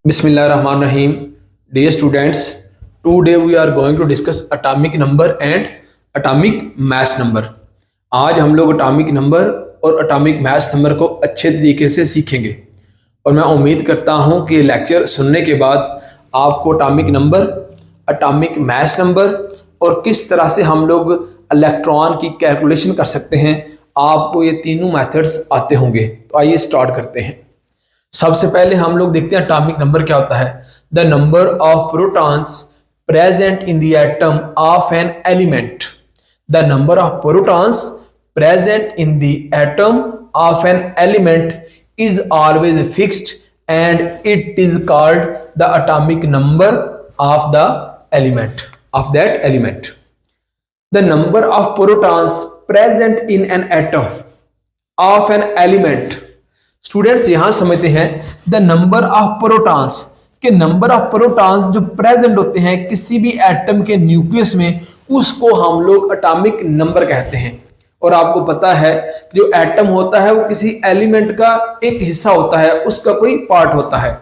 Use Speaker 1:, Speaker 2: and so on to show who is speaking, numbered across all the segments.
Speaker 1: Bismillahirrahmanirrahim. Dear students, today we are going to discuss atomic number and atomic mass number. आज हम लोग atomic number और atomic mass number को अच्छे तरीके से सीखेंगे और मैं उम्मीद करता हूं कि लेक्चर सुनने के बाद आपको atomic number, atomic mass number और किस तरह से हम लोग इलेक्ट्रॉन की कैलकुलेशन कर सकते हैं, आपको ये तीनों मेथड्स आते होंगे। तो आइए स्टार्ट करते हैं। सबसे पहले हम लोग देखते हैं एटॉमिक नंबर क्या होता है। The number of protons present in the atom of an element. The number of protons present in the atom of an element is always fixed and it is called the atomic number of the element of that element. The number of protons present in an atom of an element. Students यहां समझते हैं the number of protons के number of protons जो present होते हैं किसी भी atom के न्यूक्लियस में, उसको हम लोग एटॉमिक नंबर कहते हैं। और आपको पता है जो एटम होता है वो किसी एलिमेंट का एक हिस्सा होता है, उसका कोई पार्ट होता है।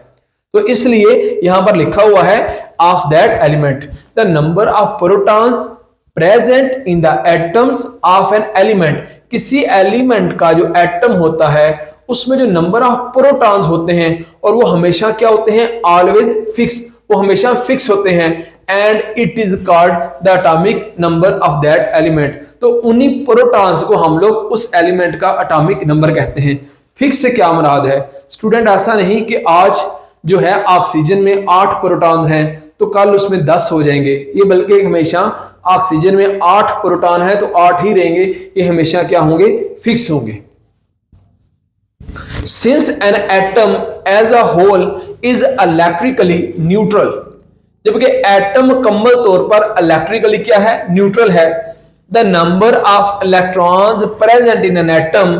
Speaker 1: तो इसलिए यहां पर लिखा हुआ है of that element the number of protons present in the atoms of an element. किसी एलिमेंट का जो एटम होता है उसमें जो नंबर ऑफ प्रोटॉन्स होते हैं और वो हमेशा क्या होते हैं, ऑलवेज फिक्स, वो हमेशा फिक्स होते हैं। And it is called the atomic number of that element. तो उन्हीं प्रोटॉन्स को हम लोग उस एलिमेंट का एटॉमिक नंबर कहते हैं। फिक्स से क्या मुराद है स्टूडेंट? ऐसा नहीं कि आज जो है ऑक्सीजन में 8 प्रोटॉन हैं तो कल उसमें 10 हो जाएंगे, ये बल्कि हमेशा ऑक्सीजन में 8 प्रोटॉन है तो 8 ही रहेंगे, ये हमेशा क्या होंगे, फिक्स होंगे। Since an atom as a whole is electrically neutral, जबकि एटम मुकम्मल तौर पर इलेक्ट्रिकली क्या है, न्यूट्रल है। The number of electrons present in an atom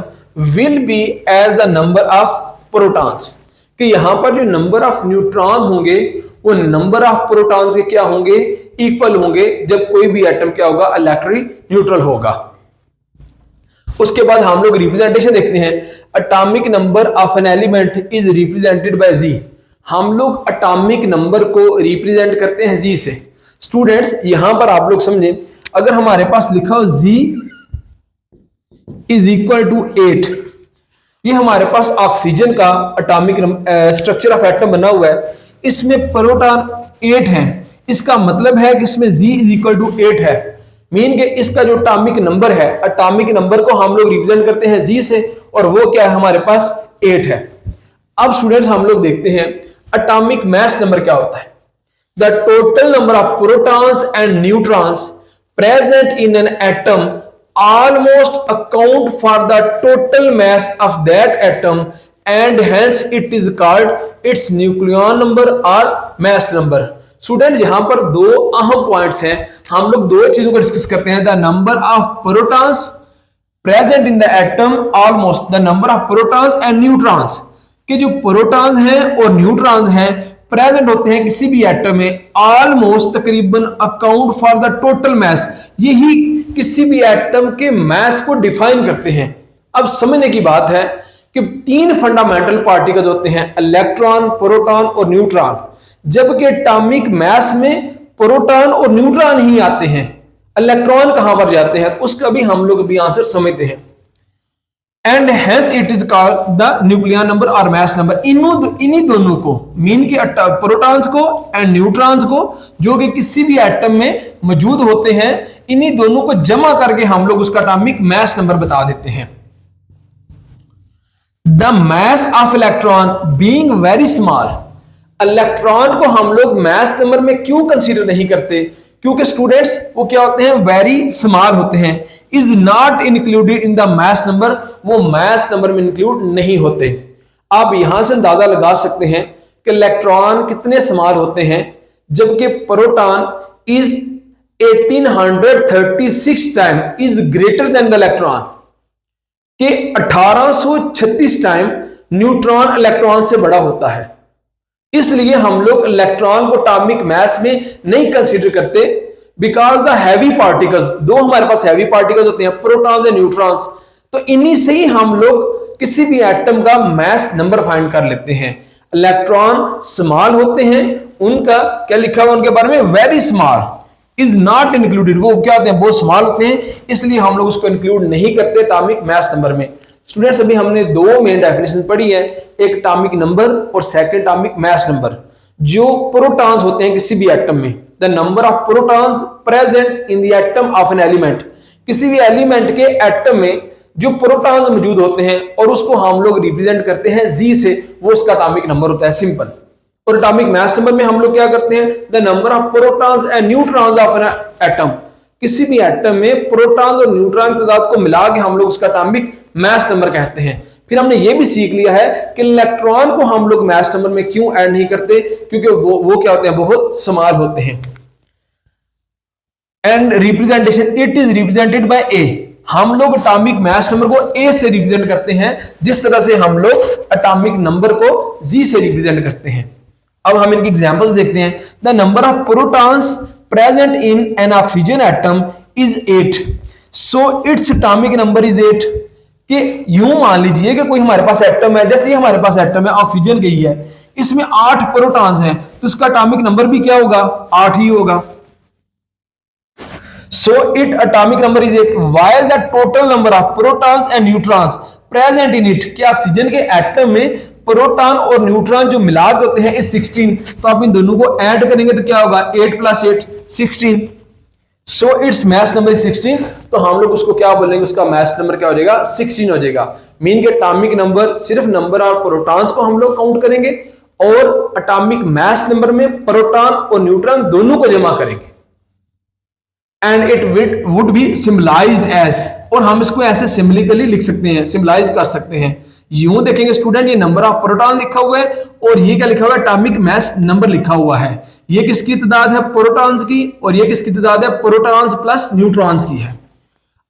Speaker 1: will be as the number of protons, कि यहां पर जो नंबर ऑफ न्यूट्रॉन्स होंगे वो नंबर ऑफ प्रोटॉन्स के क्या होंगे, इक्वल होंगे, जब कोई भी एटम क्या होगा, इलेक्ट्रिक न्यूट्रल होगा। उसके बाद हम लोग रिप्रेजेंटेशन देखते हैं। Atomic number of an element is represented by Z. हम लोग एटॉमिक नंबर को रिप्रेजेंट करते हैं जी से। स्टूडेंट्स यहां पर आप लोग समझें, अगर हमारे पास लिखा हो जी इज इक्वल टू 8, ये हमारे पास ऑक्सीजन का एटॉमिक स्ट्रक्चर ऑफ एटम बना हुआ है, इसमें प्रोटॉन 8 हैं, इसका मतलब है कि इसमें जी इज इक्वल टू 8 है। मीन के इसका जो एटॉमिक नंबर है, एटॉमिक नंबर को हम लोग रिप्रेजेंट करते हैं जी से, और वो क्या है, हमारे पास 8 है। अब स्टूडेंट्स हम लोग देखते हैं एटॉमिक मैस नंबर क्या होता है। The total number of protons and neutrons present in an atom almost account for the total mass of that atom and hence it is called its nucleon number और mass number. Student यहां पर दो अहम points हैं, हम लोग दो चीजों को डिस्कस करते हैं। The number of protons present in the atom almost the number of protons and neutrons, के जो प्रोटॉन्स हैं और न्यूट्रॉन्स हैं प्रेजेंट होते हैं किसी भी एटम में, ऑलमोस्ट तकरीबन account for the total mess, यही किसी भी एटम के मैस को डिफाइन करते हैं। अब समझने की बात है कि 3 फंडामेंटल पार्टिकल्स होते हैं, इलेक्ट्रॉन, प्रोटॉन और न्यूट्रॉन, जबकि एटॉमिक मैस में प्रोटॉन और न्यूट्रॉन ही आते हैं, इलेक्ट्रॉन कहां पर जाते हैं, उसका भी हम लोग अभी आंसर समझते हैं। And hence it is called the nucleon number और मैस नंबर। इन्हीं दोनों को, मीन के प्रोटॉन्स को एंड न्यूट्रॉन्स को, जो कि किसी भी एटम में मौजूद होते हैं, इन्हीं दोनों को जमा करके हम लोग उसका एटॉमिक मैस नंबर बता देते हैं। The mass of electron being very small, electron को हम लोग मैस नंबर में क्यों कंसीडर नहीं करते, क्योंकि स्टूडेंट्स वो क्या होते हैं, वेरी स्मॉल होते हैं। Is not included in the mass number, वो मैस नंबर में इंक्लूड नहीं होते। आप यहां से अंदाजा लगा सकते हैं कि इलेक्ट्रॉन कितने स्मॉल होते हैं, जबकि proton is 1836 time is greater than the electron, कि 1836 टाइम न्यूट्रॉन इलेक्ट्रॉन से बड़ा होता है। इसलिए हम लोग इलेक्ट्रॉन को एटॉमिक मैस में नहीं कंसीडर करते, बिकॉज द हैवी पार्टिकल्स, दो हमारे पास हैवी पार्टिकल्स होते हैं, प्रोटॉन्स एंड न्यूट्रॉन्स, तो इन्हीं से ही हम लोग किसी भी एटम का मैस नंबर फाइंड कर लेते हैं। इलेक्ट्रॉन स्मॉल होते हैं, उनका क्या लिखा हुआ उनके बारे में, very small is not included, वो क्या होते हैं, बहुत स्मॉल होते हैं, इसलिए हम लोग उसको इंक्लूड नहीं करते एटॉमिक मास नंबर में। स्टूडेंट्स अभी हमने दो मेन डेफिनेशन पढ़ी है, एक एटॉमिक नंबर और सेकंड एटॉमिक मास नंबर। जो प्रोटॉन्स होते हैं किसी भी एटम में, the number of protons present in the atom of an element, किसी भी एलिमेंट के एटम में जो प्रोटॉन्स मौजूद होते हैं और उसको हम लोग रिप्रेजेंट करते हैं जी से, वो उसका एटॉमिक नंबर होता है, सिंपल। और एटॉमिक मास नंबर में हम लोग क्या करते हैं, the number of protons and neutrons of an atom, किसी भी एटम में प्रोटॉन्स और न्यूट्रॉन की तादाद को मिला के हम लोग उसका एटॉमिक मास नंबर कहते हैं। फिर हमने ये भी सीख लिया है कि इलेक्ट्रॉन को हम लोग मास नंबर में क्यों ऐड नहीं करते, क्योंकि वो क्या होते हैं, बहुत स्मॉल होते हैं। And representation, it is represented by A, हम लोग एटॉमिक मास नंबर को ए से रिप्रेजेंट करते हैं, जिस तरह से हम लोग एटॉमिक नंबर को जी से रिप्रेजेंट करते हैं। अब हम इनकी एग्जांपल्स देखते हैं। The number of protons present in N oxygen atom is 8, so its atomic number is 8। कि यूं मान लीजिए कि कोई हमारे पास एटम है, जैसे हमारे पास एटम है ऑक्सीजन की है, इसमें 8 प्रोटॉन्स हैं, तो इसका एटॉमिक नंबर भी क्या होगा, 8 ही होगा। So its atomic number is 8 while the total number of protons and neutrons present in it, कि ऑक्सीजन के एटम में प्रोटॉन और न्यूट्रॉन जो मिला के होते हैं इस 16, तो आप इन दोनों को ऐड करेंगे तो क्या होगा, 8 + 8 16। सो इट्स मास नंबर 16, तो हम लोग उसको क्या बोलेंगे, उसका मास नंबर क्या हो जाएगा, 16 हो जाएगा। मीन के एटॉमिक नंबर सिर्फ नंबर ऑफ प्रोटॉन्स को हम लोग काउंट करेंगे और एटॉमिक मास नंबर में प्रोटॉन और न्यूट्रॉन दोनों को जमा करेंगे। And it would be symbolized as, और हम इसको ऐसे सिंबलिकली लिख सकते हैं, सिंबलाइज कर सकते हैं। यूं देखेंगे स्टूडेंट, ये नंबर ऑफ प्रोटॉन लिखा हुआ है और ये क्या लिखा हुआ है, एटॉमिक मास नंबर लिखा हुआ है। ये किसकी तादाद है, प्रोटॉन्स की, और ये किसकी तादाद है, प्रोटॉन्स प्लस न्यूट्रॉन्स की है।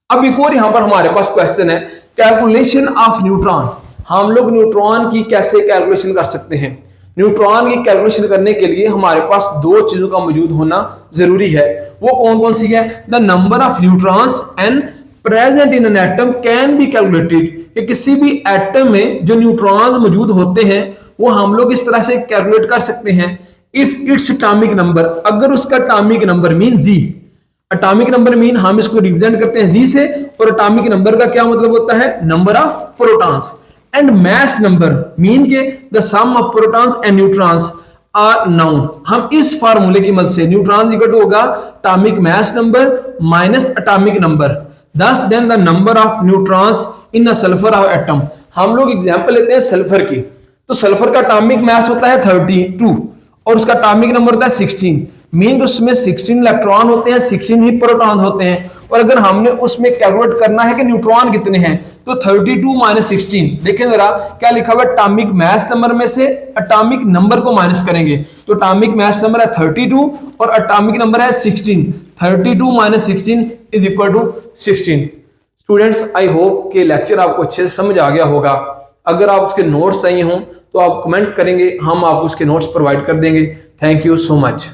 Speaker 1: अब एक और यहां पर हमारे पास क्वेश्चन है, कैलकुलेशन ऑफ न्यूट्रॉन। हम लोग न्यूट्रॉन की कैसे कैलकुलेशन कर सकते हैं। न्यूट्रॉन की कैलकुलेशन करने के लिए हमारे पास दो चीजों का मौजूद होना जरूरी है। वो कौन कौन सी है, the number of neutrons and present in an atom can be calculated, कि किसी भी एटम में जो न्यूट्रॉन्स मौजूद होते हैं वो हम लोग इस तरह से कैलकुलेट कर सकते हैं। इफ इट्स एटॉमिक नंबर, अगर उसका एटॉमिक नंबर मीन जी, एटॉमिक नंबर मीन हम इसको रिप्रेजेंट करते हैं जी से, और एटॉमिक नंबर का क्या मतलब होता है, number of protons. And mass number mean के the sum of protons and neutrons are known. हम इस फार्मूले की मदद से न्यूट्रॉन इक्वल टू होगा atomic mass number minus atomic number, thus then the number of neutrons in the sulphur of atom. हम लोग एग्जांपल लेते हैं सल्फर की, तो सल्फर का एटॉमिक मास होता है 32 और उसका एटॉमिक नंबर होता है 16। मीन उसमें 16 इलेक्ट्रॉन होते हैं, 16 ही प्रोटॉन होते हैं। और अगर हमने उसमें कैलकुलेट करना है कि न्यूट्रॉन कितने हैं, तो 32 माइनस 16, देखें जरा क्या लिखा हुआ है, एटॉमिक मास नंबर में से एटॉमिक नंबर को माइनस करेंगे, तो एटॉमिक मास नंबर है 32 और एटॉमिक नंबर है 16। 32 minus 16 is equal to 16। Students, I hope कि लेक्चर आपको अच्छे से समझ आ गया होगा। अगर आप उसके नोट्स चाहिए हों तो आप कमेंट करेंगे, हम आपको उसके नोट्स प्रोवाइड कर देंगे। Thank you so much.